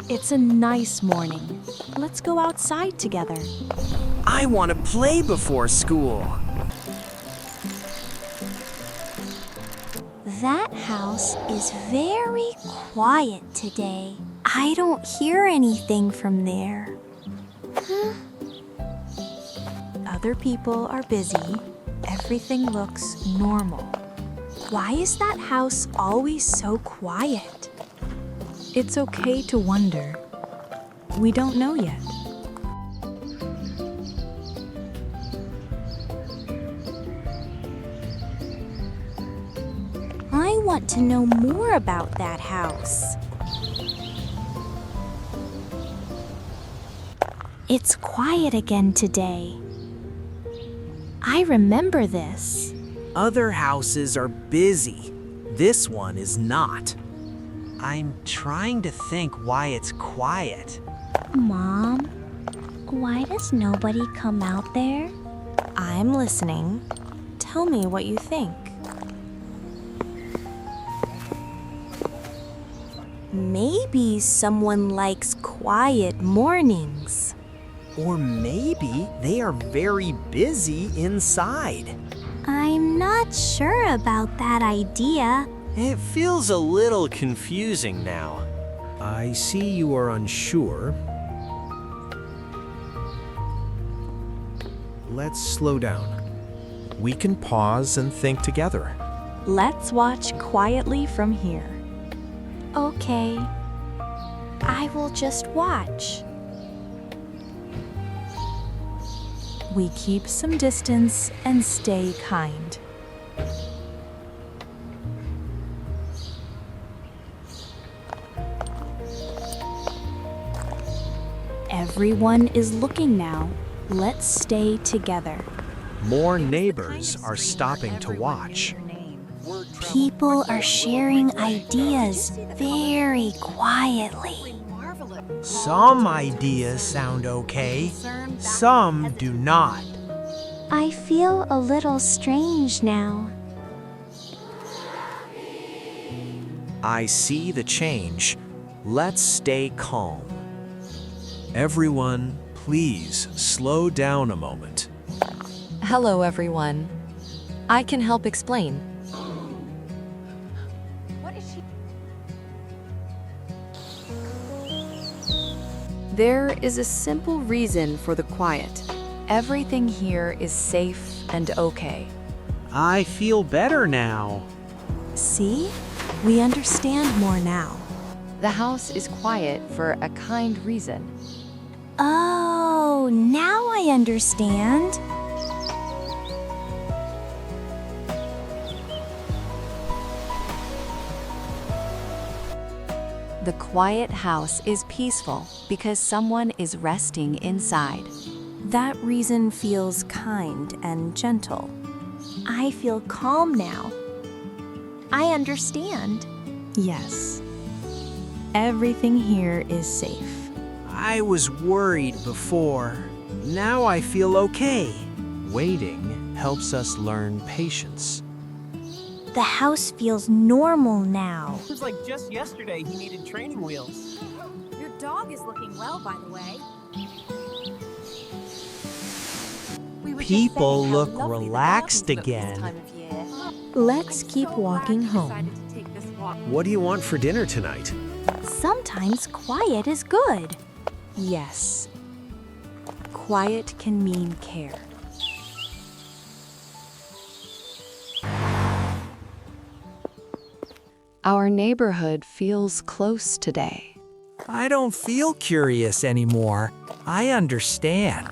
It's a nice morning. Let's go outside together. I want to play before school. That house is very quiet today. I don't hear anything from there. Other people are busy. Everything looks normal. Why is that house always so quiet? It's okay to wonder. We don't know yet. I want to know more about that house. It's quiet again today. I remember this. Other houses are busy. This one is not. I'm trying to think why it's quiet. Mom, why does nobody come out there? I'm listening. Tell me what you think. Maybe someone likes quiet mornings. Or maybe they are very busy inside. I'm not sure about that idea. It feels a little confusing now. I see you are unsure. Let's slow down. We can pause and think together. Let's watch quietly from here. Okay, I will just watch. We keep some distance and stay kind. Everyone is looking now. Let's stay together. More neighbors are stopping to watch. People are sharing ideas very quietly. Some ideas sound okay, some do not. I feel a little strange now. I see the change. Let's stay calm. Everyone, please slow down a moment. Hello, everyone. I can help explain. There is a simple reason for the quiet. Everything here is safe and okay. I feel better now. See? We understand more now. The house is quiet for a kind reason. Oh, now I understand. The quiet house is peaceful because someone is resting inside. That reason feels kind and gentle. I feel calm now. I understand. Yes. Everything here is safe. I was worried before. Now I feel okay. Waiting helps us learn patience. The house feels normal now. It was like just yesterday he needed training wheels. Your dog is looking well, by the way. People look relaxed again. Let's keep walking home. What do you want for dinner tonight? Sometimes quiet is good. Yes. Quiet can mean care. Our neighborhood feels close today. I don't feel curious anymore. I understand.